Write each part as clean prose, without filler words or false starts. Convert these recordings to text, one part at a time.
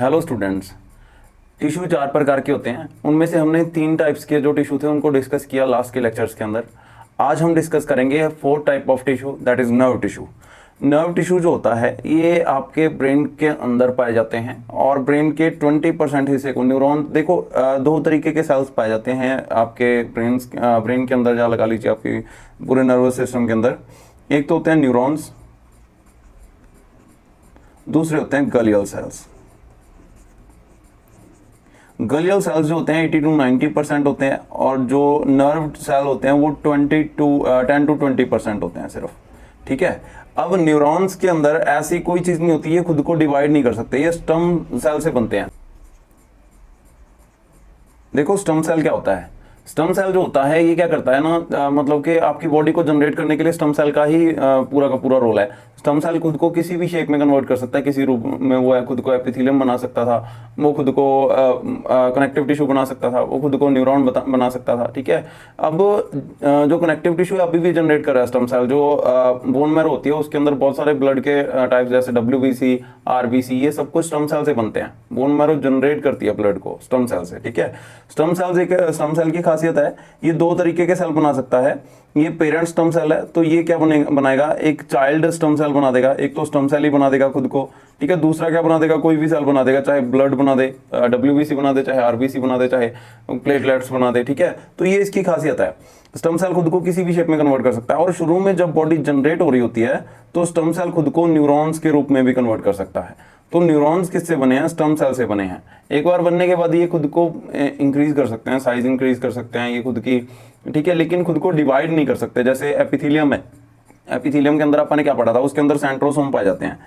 Hello students. Tissue चार प्रकार के होते हैं, उनमें से हमने तीन टाइप्स के जो टिश्यू थे उनको डिस्कस किया लास्ट के लेक्चर्स के अंदर। आज हम डिस्कस करेंगे fourth type of tissue, that is nerve tissue. Nerve tissue जो होता है ये आपके ब्रेन के अंदर पाए जाते हैं और ब्रेन के 20% हिस्से को न्यूरॉन, देखो दो तरीके के सेल्स पाए जाते हैं आपके ब्रेन के अंदर, जहाँ लगा लीजिए आपकी पूरे नर्वस सिस्टम के अंदर। एक तो होते हैं न्यूरॉन्स, दूसरे होते हैं गलियल सेल्स। गलियल सेल्स जो होते हैं 80 to 90% होते हैं और जो नर्व सेल होते हैं वो 10 to 20% होते हैं सिर्फ। ठीक है, अब न्यूरॉन्स के अंदर ऐसी कोई चीज नहीं होती, ये खुद को डिवाइड नहीं कर सकते, ये स्टम सेल से बनते हैं। देखो स्टम सेल क्या होता है। स्टम सेल जो होता है ये क्या करता है ना, मतलब कि आपकी बॉडी को जनरेट करने के लिए स्टम सेल का ही पूरा का पूरा रोल है। स्टम सेल खुद को किसी भी शेप में कन्वर्ट कर सकता है, किसी रूप में वो है, खुद को एपिथेलियम बना सकता था, वो खुद को कनेक्टिव टिश्यू बना सकता था, वो खुद को न्यूरॉन बना सकता था। ठीक है, अब जो कनेक्टिव टिश्यू अभी भी जनरेट कर रहा है स्टम सेल, जो बोन मैरो होती है उसके अंदर बहुत सारे ब्लड के टाइप्स जैसे WBC, RBC, ये सब कुछ स्टम सेल से बनते हैं। बोन मैरो जनरेट करती है ब्लड को स्टम सेल से। ठीक है, स्टम सेल की खासियत है ये दो तरीके के सेल बना सकता है। ये पेरेंट स्टम सेल है तो ये क्या बनाएगा, एक चाइल्ड स्टम सेल बना देगा। एक तो स्टम सेल ही बना देगा खुद को, ठीक है। दूसरा क्या बना देगा, कोई भी सेल बना देगा, चाहे ब्लड बना दे, WBC बना दे, चाहे RBC बना दे, चाहे प्लेटलेट्स बना दे। ठीक है, तो ये इसकी खासियत है। स्टम सेल खुद को किसी भी शेप में कन्वर्ट कर सकता है और शुरू में जब बॉडी जनरेट हो रही होती है तो स्टम सेल खुद को न्यूरॉन्स के रूप में भी कन्वर्ट कर सकता है। तो न्यूरॉन्स किससे बने हैं, स्टम सेल से बने हैं। एक बार बनने के बाद ये खुद को इंक्रीज कर सकते हैं, साइज इंक्रीज कर सकते हैं ये खुद की। ठीक है, लेकिन खुद को डिवाइड नहीं कर सकते। जैसे एपिथेलियम है, एपिथेलियम के अंदर आपने क्या पढ़ा था, उसके अंदर सेंट्रोसोम पाए जाते हैं।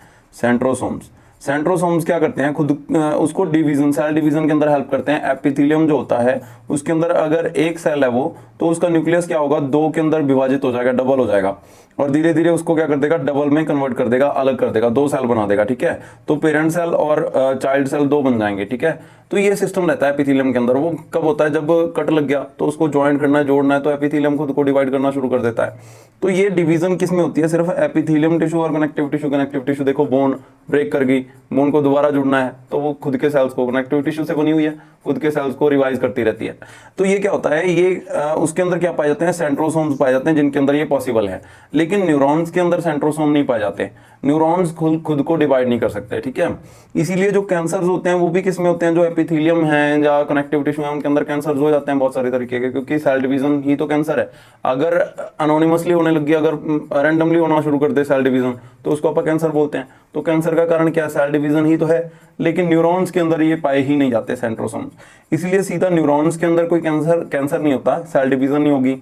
सेंट्रोसोम्स क्या करते हैं, खुद उसको डिवीजन, सेल डिवीजन के अंदर हेल्प करते हैं। एपिथेलियम जो होता है उसके अंदर अगर एक सेल है वो, तो उसका न्यूक्लियस क्या होगा, दो के अंदर विभाजित हो जाएगा, डबल हो जाएगा और धीरे धीरे उसको क्या कर देगा, डबल में कन्वर्ट कर देगा, अलग कर देगा, दो सेल बना देगा। ठीक है, तो पेरेंट सेल और चाइल्ड सेल दो बन जाएंगे। ठीक है, तो ये सिस्टम रहता है एपिथेलियम के अंदर। वो कब होता है, जब कट लग गया तो उसको ज्वाइन करना है, जोड़ना है, तो एपिथेलियम खुद को डिवाइड करना शुरू कर देता है। तो ये डिवीजन किस में होती है, सिर्फ एपिथेलियम टिश्यू और कनेक्टिव टिश्यू। कनेक्टिव टिश्यू देखो बोन ब्रेक कर गई, बोन को दोबारा जुड़ना है तो वो खुद के सेल्स को, कनेक्टिव टिश्यू से बनी हुई है, खुद के सेल्स को रिवाइज करती रहती है। तो ये क्या होता है, ये उसके अंदर क्या पाए जाते हैं, सेंट्रोसोम्स पाए जाते हैं जिनके अंदर ये पॉसिबल है। लेकिन न्यूरॉन्स के अंदर सेंट्रोसोम नहीं पाए जाते, न्यूरॉन्स खुद को डिवाइड नहीं कर सकते। ठीक है, इसीलिए जो कैंसर्स होते हैं वो भी किस में होते हैं, जो एपिथेलियम है या कनेक्टिव टिश्यू है उनके अंदर कैंसर्स हो जाते हैं बहुत सारे तरीके के, क्योंकि सेल डिवीजन ही तो कैंसर है। अगर अनोनिमसली होने लग गया, अगर रैंडमली होना शुरू कर दे सेल डिवीजन, तो उसको अपन कैंसर बोलते हैं। तो कैंसर का कारण क्या है, सेल डिवीजन ही तो है। लेकिन न्यूरॉन्स के अंदर ये पाए ही नहीं जाते सेंट्रोसोम, इसलिए सीधा न्यूरॉन्स के अंदर कोई कैंसर नहीं होता, सेल डिवीजन नहीं होगी।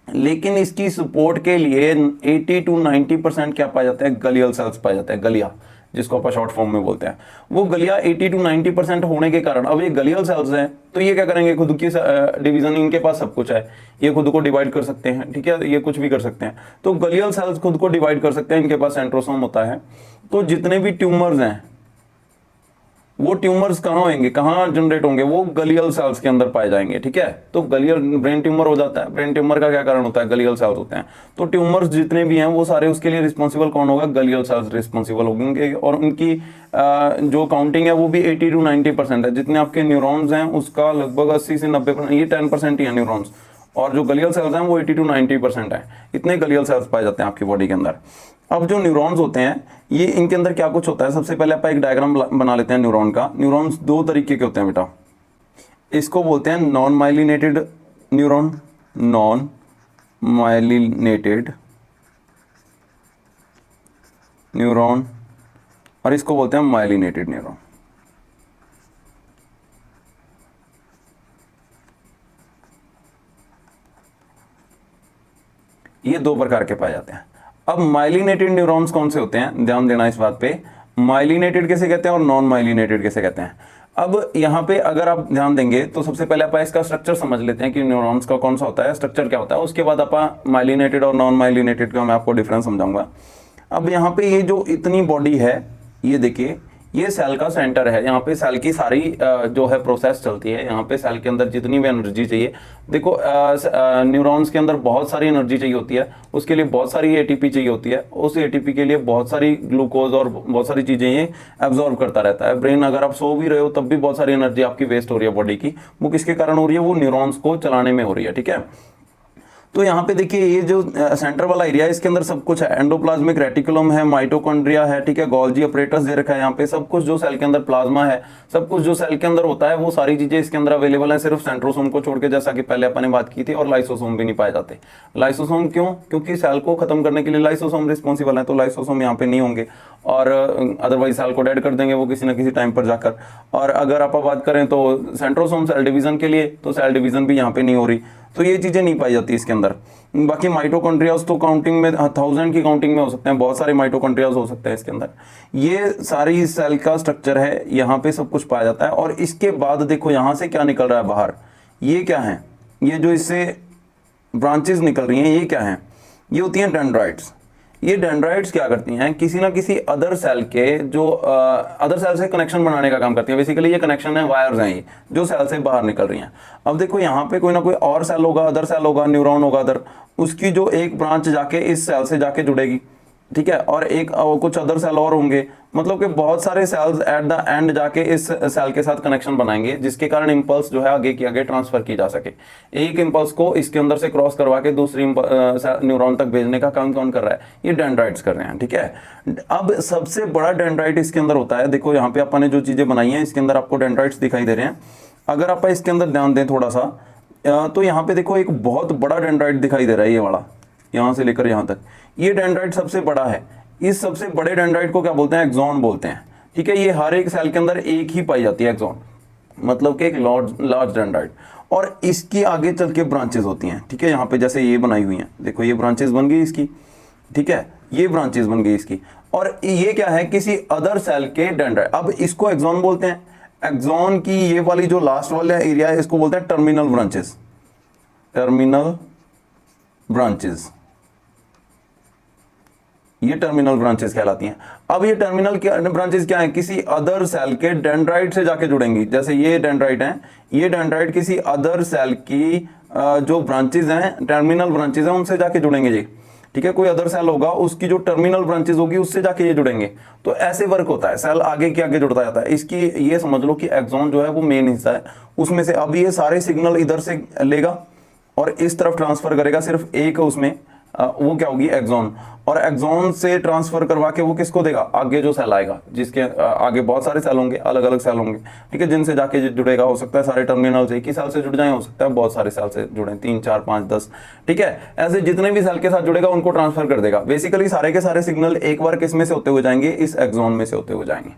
लेकिन इसकी सपोर्ट के लिए 80 to 90% क्या पाया जाता है, गलियल सेल्स पाया जाता है, गलिया, जिसको अपन शॉर्ट फॉर्म में बोलते हैं। वो गलिया 80 to 90% होने के कारण, अब ये गलियल सेल्स हैं तो ये क्या करेंगे, खुद की डिवीजन, इनके पास सब कुछ है, ये खुद को डिवाइड कर सकते हैं। ठीक है, ये कुछ भी कर सकते हैं। तो गलियल सेल्स खुद को डिवाइड कर सकते हैं, इनके पास सेंट्रोसोम होता है। तो जितने भी ट्यूमर्स हैं वो ट्यूमर्स कहाँ होंगे, कहाँ जनरेट होंगे, वो गलियल सेल्स के अंदर पाए जाएंगे। ठीक है, तो गलियल ब्रेन ट्यूमर हो जाता है, ब्रेन ट्यूमर का क्या कारण होता है, गलियल सेल्स होते हैं। तो ट्यूमर्स जितने भी हैं वो सारे उसके लिए रिस्पॉन्सिबल कौन होगा, गलियल सेल्स रिस्पॉन्सिबल होंगे। और उनकी जो काउंटिंग है वो भी 80 to 90% है। जितने आपके न्यूरॉन्स हैं उसका लगभग 80 से 90%, ये 10% ही है न्यूरॉन्स, और जो गलियल सेल्स हैं वो 80 to 90% है। इतने गलियल सेल्स पाए जाते हैं आपकी बॉडी के अंदर। अब जो न्यूरॉन्स होते हैं ये, इनके अंदर क्या कुछ होता है, सबसे पहले आप एक डायग्राम बना लेते हैं न्यूरॉन का। न्यूरॉन्स दो तरीके के होते हैं बेटा, इसको बोलते हैं non myelinated neuron, non myelinated neuron, और इसको बोलते हैं माइलिनेटेड न्यूरॉन। ये दो प्रकार के पाए जाते हैं। अब माइलिनेटेड न्यूरॉन्स कौन से होते हैं, ध्यान देना इस बात पे। माइलिनेटेड कैसे कहते हैं और नॉन माइलिनेटेड कैसे कहते हैं। अब यहाँ पे अगर आप ध्यान देंगे तो सबसे पहले आप इसका स्ट्रक्चर समझ लेते हैं कि न्यूरॉन्स का कौन सा होता है, स्ट्रक्चर क्या होता है। उसके बाद आप माइलिनेटेड और नॉन माइलिनेटेड का मैं आपको डिफरेंस समझाऊंगा। अब यहाँ पे ये जो इतनी बॉडी है, ये देखिए, ये सेल का सेंटर है, यहाँ पे सेल की सारी जो है प्रोसेस चलती है। यहाँ पे सेल के अंदर जितनी भी एनर्जी चाहिए, देखो न्यूरॉन्स के अंदर बहुत सारी एनर्जी चाहिए होती है, उसके लिए बहुत सारी एटीपी चाहिए होती है, उस एटीपी के लिए बहुत सारी ग्लूकोज और बहुत सारी चीजें ये एब्जॉर्ब करता रहता है। ब्रेन अगर आप सो भी रहे हो तब भी बहुत सारी एनर्जी आपकी वेस्ट हो रही है बॉडी की, वो किसके कारण हो रही है, वो न्यूरॉन्स को चलाने में हो रही है। ठीक है, तो यहाँ पे देखिए ये जो सेंटर वाला एरिया है इसके अंदर सब कुछ है, एंडोप्लाज्मिक रेटिकुलम है, माइटोकॉन्ड्रिया है, ठीक है, गोल्जी अपरेटस दे रखा है यहाँ पे, सब कुछ जो सेल के अंदर प्लाज्मा है, सब कुछ जो सेल के अंदर होता है वो सारी चीजें इसके अंदर अवेलेबल है, सिर्फ सेंट्रोसोम को छोड़ के, जैसा कि पहले अपन ने बात की थी। और लाइसोसोम भी नहीं पाए जाते। लाइसोसोम क्यों? क्योंकि सेल को खत्म करने के लिए लाइसोसोम रिस्पॉन्सिबल है, तो लाइसोसोम यहाँ पे नहीं होंगे और अदरवाइज सेल को डेड कर देंगे वो किसी ना किसी टाइम पर जाकर। और अगर आप बात करें तो सेंट्रोसोम सेल डिवीजन के लिए, तो सेल डिवीजन भी यहाँ पे नहीं हो रही, तो ये चीजें नहीं पाई जाती इसके अंदर। बाकी माइटोकॉन्ड्रियाज तो काउंटिंग में 1000 की काउंटिंग में हो सकते हैं, बहुत सारे माइटोकॉन्ड्रियाज हो सकते हैं इसके अंदर। ये सारी सेल का स्ट्रक्चर है, यहाँ पे सब कुछ पाया जाता है। और इसके बाद देखो यहाँ से क्या निकल रहा है बाहर, ये क्या है, ये जो इससे ब्रांचेस निकल रही हैं ये क्या है, ये होती हैं डेंड्राइट्स। ये डेंड्राइट्स क्या करती हैं, किसी ना किसी अदर सेल के जो अदर सेल से कनेक्शन बनाने का काम करती हैं। बेसिकली ये कनेक्शन है, वायर्स हैं ये जो सेल से बाहर निकल रही हैं। अब देखो यहाँ पे कोई ना कोई और सेल होगा, अदर सेल होगा, न्यूरॉन होगा अदर, उसकी जो एक ब्रांच जाके इस सेल से जाके जुड़ेगी, ठीक है, और एक कुछ अदर सेल और होंगे, मतलब कि बहुत सारे सेल्स एट द एंड जाके इस सेल के साथ कनेक्शन बनाएंगे, जिसके कारण इंपल्स जो है आगे की आगे ट्रांसफर की जा सके। एक इंपल्स को इसके अंदर से क्रॉस करवा के दूसरी न्यूरॉन तक भेजने का काम कौन कर रहा है, ये डेंड्राइट्स कर रहे हैं। ठीक है, अब सबसे बड़ा डेंड्राइट इसके अंदर होता है, देखो यहाँ पे अपन ने जो चीजें बनाई हैं इसके अंदर आपको डेंड्राइट्स दिखाई दे रहे हैं। अगर आप इसके अंदर ध्यान दें थोड़ा सा, तो यहाँ पे देखो एक बहुत बड़ा डेंड्राइट दिखाई दे रहा है, ये वाला यहाँ से लेकर यहाँ तक, ये डेंड्राइट सबसे बड़ा है। इस सबसे बड़े डेंड्राइट को क्या बोलते हैं, एक्सॉन बोलते हैं। ठीक है, ये हर एक सेल के अंदर एक ही पाई जाती है एक्सॉन, मतलब कि एक लार्ज डेंड्राइट, और इसकी आगे चल के ब्रांचेस होती हैं। ठीक है, यहाँ पे जैसे ये बनाई हुई हैं, देखो ये ब्रांचेस बन गई इसकी, ठीक है, ये ब्रांचेस बन गई इसकी, और ये क्या है, किसी अदर सेल के डेंड्राइट। अब इसको एक्सॉन बोलते हैं। एक्सॉन की ये वाली जो लास्ट वाला एरिया है इसको बोलते हैं टर्मिनल ब्रांचेस, टर्मिनल ब्रांचेस, ये टर्मिनल ब्रांचेस कहलाती हैं। अब ये टर्मिनल ब्रांचेस क्या है, किसी अदर सेल के डेंड्राइट से जाके जुड़ेंगी। जैसे ये डेंड्राइट हैं, ये डेंड्राइट किसी अदर सेल की जो ब्रांचेस हैं, टर्मिनल ब्रांचेस हैं, उनसे जाके जुड़ेंगे जी। ठीक है, कोई अदर सेल होगा उसकी जो टर्मिनल ब्रांचेस होगी उससे जाके ये जुड़ेंगे। तो ऐसे वर्क होता है, सेल आगे के आगे जुड़ता जाता है। इसकी ये समझ लो कि एक्सॉन जो है वो मेन हिस्सा है उसमें से। अब ये सारे सिग्नल इधर से लेगा और इस तरफ ट्रांसफर करेगा, सिर्फ एक उसमें वो क्या होगी, एक्सॉन, और एक्सॉन से ट्रांसफर करवा के वो किसको देगा, आगे जो सेल आएगा, जिसके आगे बहुत सारे सेल होंगे, अलग अलग सेल होंगे, ठीक है, जिनसे जाके जुड़ेगा। हो सकता है सारे टर्मिनल से एक ही सेल से जुड़ जाए, हो सकता है बहुत सारे सेल से जुड़े, 3 4 5 10, ठीक है, ऐसे जितने भी सेल के साथ जुड़ेगा उनको ट्रांसफर कर देगा। बेसिकली सारे के सारे सिग्नल एक बार किस में से होते हुए जाएंगे, इस एक्सॉन में से होते हुए जाएंगे।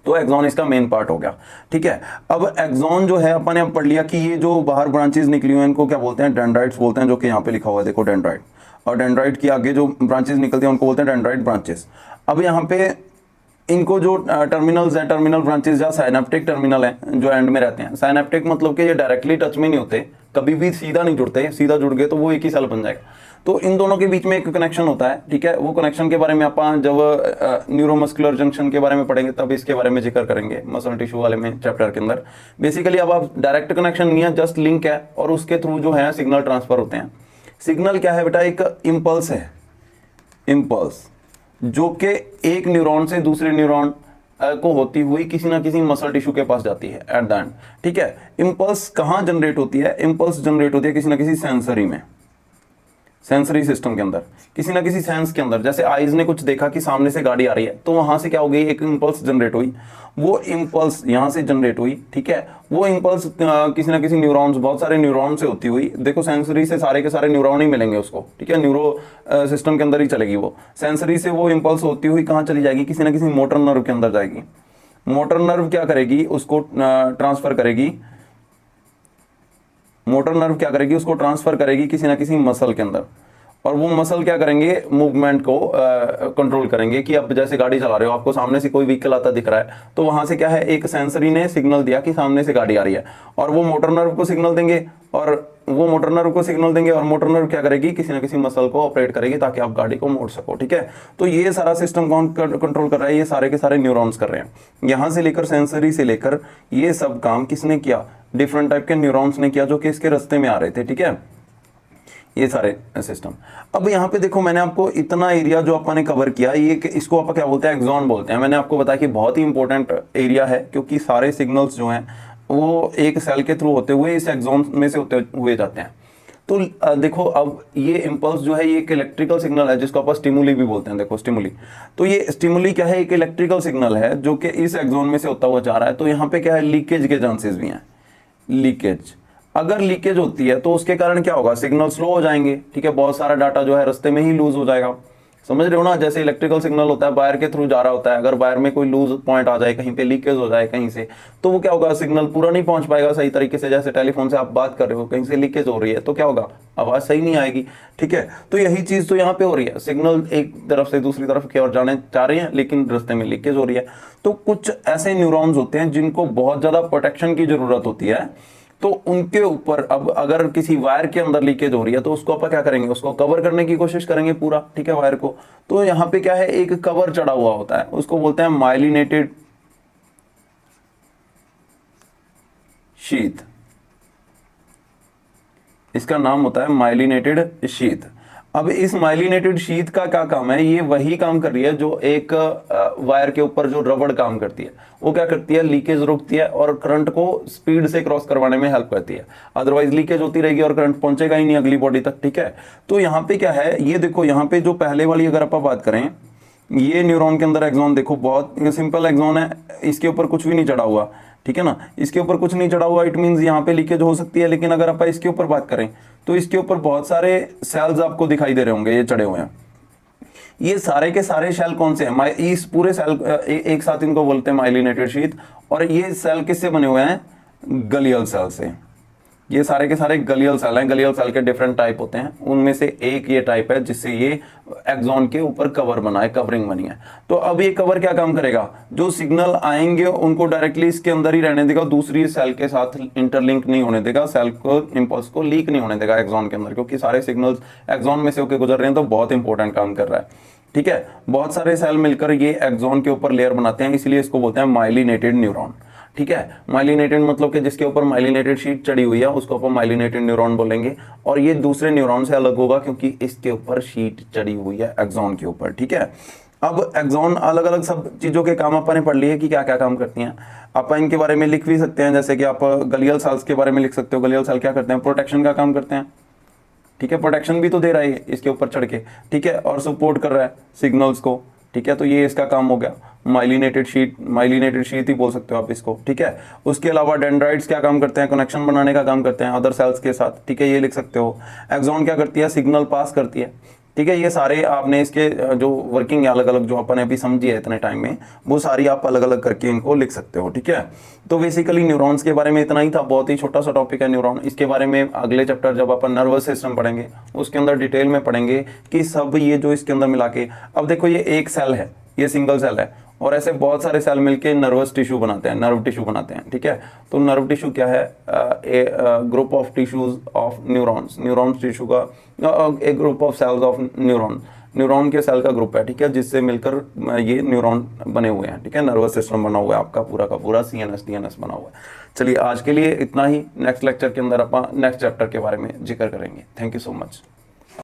तो एक्सॉन इसका मेन पार्ट हो गया। ठीक है, अब एक्सॉन जो है अपन ने पढ़ लिया कि ये जो बाहर ब्रांचेस निकली हुई हैं इनको क्या बोलते हैं, डेंड्राइट्स बोलते हैं, जो कि यहाँ पे लिखा हुआ है देखो डेंड्राइट, और डेंड्राइट की आगे जो ब्रांचेस निकलती हैं उनको बोलते हैं डेंड्राइट ब्रांचेस। अब यहाँ पे इनको जो टर्मिनल्स हैं, टर्मिनल ब्रांचेस या साइनेप्टिक टर्मिनल हैं जो एंड में रहते हैं। साइनेप्टिक मतलब कि ये डायरेक्टली टच में नहीं होते, कभी भी सीधा नहीं जुड़ते, सीधा जुड़ गए तो वो एक ही सेल बन जाएगा। तो इन दोनों के बीच में एक कनेक्शन होता है। ठीक है, वो कनेक्शन के बारे में अपन जब न्यूरोमस्कुलर जंक्शन के बारे में पढ़ेंगे तब इसके बारे में जिक्र करेंगे, मसल टिश्यू वाले में चैप्टर के अंदर। बेसिकली अब आप डायरेक्ट कनेक्शन नहीं है, जस्ट लिंक है, और उसके थ्रू जो है सिग्नल ट्रांसफर होते हैं। सिग्नल क्या है बेटा, एक इंपल्स है, इंपल्स जो कि एक न्यूरॉन से दूसरे न्यूरॉन को होती हुई किसी ना किसी मसल टिश्यू के पास जाती है एट द एंड। ठीक है, इंपल्स कहाँ जनरेट होती है, इंपल्स जनरेट होती है किसी ना किसी सेंसरी में, सेंसरी सिस्टम के अंदर, किसी ना किसी सेंस के अंदर। जैसे आईज ने कुछ देखा कि सामने से गाड़ी आ रही है, तो वहां से क्या हो गई, एक इंपल्स जनरेट हुई, वो इंपल्स यहां से जनरेट हुई। ठीक है, वो इंपल्स किसी ना किसी न्यूरॉन्स, बहुत सारे न्यूरॉन से होती हुई, देखो सेंसरी से सारे के सारे न्यूरॉन ही मिलेंगे उसको, ठीक है, न्यूरो सिस्टम के अंदर ही चलेगी वो। सेंसरी से वो इंपल्स होती हुई कहाँ चली जाएगी, किसी ना किसी मोटर नर्व के अंदर जाएगी। मोटर नर्व क्या करेगी, उसको ट्रांसफर करेगी, मोटर नर्व क्या करेगी, उसको ट्रांसफर करेगी किसी ना किसी मसल के अंदर, और वो मसल क्या करेंगे, मूवमेंट को कंट्रोल करेंगे। कि अब जैसे गाड़ी चला रहे हो, आपको सामने से कोई व्हीकल आता दिख रहा है, तो वहां से क्या है, एक सेंसरी ने सिग्नल दिया कि सामने से गाड़ी आ रही है, और वो मोटर नर्व को सिग्नल देंगे, और वो मोटर नर्व को सिग्नल देंगे, और मोटर नर्व क्या करेगी, किसी ना किसी मसल को ऑपरेट करेगी ताकि आप गाड़ी को मोड़ सको। ठीक है, तो ये सारा सिस्टम कौन कंट्रोल कर रहा है, ये सारे के सारे न्यूरॉन्स कर रहे हैं। यहां से लेकर सेंसरी से लेकर ये सब काम किसने किया, डिफरेंट टाइप के न्यूरॉन्स ने किया, जो कि इसके रास्ते में आ रहे थे। ठीक है, ये सारे सिस्टम। अब यहाँ पे देखो, मैंने आपको इतना एरिया जो अपन ने कवर किया, ये इसको अपन क्या बोलते हैं, एक्सॉन बोलते हैं। मैंने आपको बताया कि बहुत ही इंपॉर्टेंट एरिया है, क्योंकि सारे सिग्नल्स जो हैं वो एक सेल के थ्रू होते हुए इस एक्सॉन में से होते हुए जाते हैं। तो देखो, अब ये इम्पल्स जो है, ये एक इलेक्ट्रिकल सिग्नल है, जिसको अपन स्टिमुली भी बोलते हैं। देखो स्टिमुली, तो ये स्टिमुली क्या है, एक इलेक्ट्रिकल सिग्नल है जो कि इस एक्सॉन में से होता हुआ जा रहा है। तो यहाँ पे क्या है, लीकेज के चांसेस भी हैं। लीकेज, अगर लीकेज होती है तो उसके कारण क्या होगा, सिग्नल स्लो हो जाएंगे। ठीक है, बहुत सारा डाटा जो है रास्ते में ही लूज हो जाएगा। समझ रहे हो ना, जैसे इलेक्ट्रिकल सिग्नल होता है, वायर के थ्रू जा रहा होता है, अगर वायर में कोई लूज पॉइंट आ जाए, कहीं पे लीकेज हो जाए कहीं से, तो वो क्या होगा, सिग्नल पूरा नहीं पहुंच पाएगा सही तरीके से। जैसे टेलीफोन से आप बात कर रहे हो, कहीं से लीकेज हो रही है, तो क्या होगा, आवाज सही नहीं आएगी। ठीक है, तो यही चीज तो यहाँ पे हो रही है, सिग्नल एक तरफ से दूसरी तरफ की ओर जाने चाह रहे हैं, लेकिन रास्ते में लीकेज हो रही है। तो कुछ ऐसे न्यूरॉन्स होते हैं जिनको बहुत ज्यादा प्रोटेक्शन की जरूरत होती है, तो उनके ऊपर अब अगर किसी वायर के अंदर लीकेज हो रही है, तो उसको अपन क्या करेंगे, उसको कवर करने की कोशिश करेंगे पूरा। ठीक है, वायर को। तो यहाँ पे क्या है, एक कवर चढ़ा हुआ होता है, उसको बोलते हैं माइलिनेटेड शीथ। इसका नाम होता है माइलिनेटेड शीथ। अब इस माइलिनेटेड शीथ का क्या काम है, ये वही काम कर रही है जो एक वायर के ऊपर जो रबड़ काम करती है। वो क्या करती है, लीकेज रोकती है और करंट को स्पीड से क्रॉस करवाने में हेल्प करती है। अदरवाइज लीकेज होती रहेगी और करंट पहुंचेगा ही नहीं अगली बॉडी तक। ठीक है, तो यहाँ पे क्या है, ये देखो, यहाँ पे जो पहले वाली अगर आप बात करें, ये न्यूरॉन के अंदर एक्सॉन देखो, बहुत सिंपल एक्सॉन है, इसके ऊपर कुछ भी नहीं चढ़ा हुआ। ठीक है ना, इसके ऊपर कुछ नहीं चढ़ा हुआ, इट मींस यहाँ पे लीकेज हो सकती है। लेकिन अगर आप इसके ऊपर बात करें, तो इसके ऊपर बहुत सारे सेल्स आपको दिखाई दे रहे होंगे, ये चढ़े हुए हैं। ये सारे के सारे सेल कौन से हैं, इस पूरे सेल एक साथ इनको बोलते हैं माइलिनेटेड शीथ। और ये सेल किससे बने हुए हैं, गलियल सेल से। ये सारे के सारे गलियल सेल हैं। गलियल सेल के डिफरेंट टाइप होते हैं, उनमें से एक ये टाइप है जिससे ये एक्सॉन के ऊपर कवर बना है, कवरिंग बनी है। तो अब ये कवर क्या काम करेगा, जो सिग्नल आएंगे उनको डायरेक्टली इसके अंदर ही रहने देगा, दूसरी सेल के साथ इंटरलिंक नहीं होने देगा, सेल को इंपल्स को लीक नहीं होने देगा एक्सॉन के अंदर, क्योंकि सारे सिग्नल्स एक्सॉन में से होकर गुजर रहे हैं, तो बहुत इंपॉर्टेंट काम कर रहा है। ठीक है, बहुत सारे सेल मिलकर ये एक्सॉन के ऊपर लेयर बनाते हैं, इसलिए इसको बोलते हैं माइलिनेटेड न्यूरॉन। ठीक है, माइलिनेटेड मतलब कि जिसके ऊपर माइलिनेटेड शीट चढ़ी हुई है, उसको अपन माइलिनेटेड न्यूरॉन बोलेंगे। और ये दूसरे न्यूरॉन से अलग होगा क्योंकि इसके ऊपर शीट चढ़ी हुई है एक्सॉन के ऊपर। ठीक है, अब एक्सॉन अलग अलग सब चीजों के काम अपन ने पढ़ लिए कि क्या क्या काम करती हैं। आप इनके बारे में लिख भी सकते हैं, जैसे कि आप गलियल सेल्स के बारे में लिख सकते हो। गलियल सेल क्या करते हैं, प्रोटेक्शन का काम करते हैं। ठीक है, प्रोटेक्शन भी तो दे रहा है इसके ऊपर चढ़ के। ठीक है, और सपोर्ट कर रहा है सिग्नल्स को। ठीक है, तो ये इसका काम हो गया, माइलिनेटेड शीट ही बोल सकते हो आप इसको। ठीक है, उसके अलावा डेंड्राइट्स क्या काम करते हैं, कनेक्शन बनाने का काम करते हैं अदर सेल्स के साथ। ठीक है, ये लिख सकते हो। एक्सॉन क्या करती है, सिग्नल पास करती है। ठीक है, ये सारे आपने इसके जो वर्किंग है अलग अलग जो अपन ने अभी समझी है इतने टाइम में, वो सारी आप अलग अलग करके इनको लिख सकते हो। ठीक है, तो बेसिकली न्यूरॉन्स के बारे में इतना ही था, बहुत ही छोटा सा टॉपिक है न्यूरॉन। इसके बारे में अगले चैप्टर जब अपन नर्वस सिस्टम पढ़ेंगे उसके अंदर डिटेल में पढ़ेंगे कि सब ये जो इसके अंदर मिला के, अब देखो ये एक सेल है, ये सिंगल सेल है, और ऐसे बहुत सारे सेल मिलके नर्वस टिश्यू बनाते हैं, नर्व टिश्यू बनाते हैं। ठीक है, तो नर्व टिश्यू क्या है, a group of tissues of neurons. Neurons tissue का एक group of cells of neuron, neuron के सेल का ग्रुप है। ठीक है, जिससे मिलकर ये न्यूरॉन बने हुए हैं। ठीक है, नर्वस सिस्टम बना हुआ है आपका पूरा का पूरा, CNS DNS बना हुआ है। चलिए आज के लिए इतना ही, नेक्स्ट लेक्चर के अंदर अपन नेक्स्ट चैप्टर के बारे में जिक्र करेंगे। Thank you so much.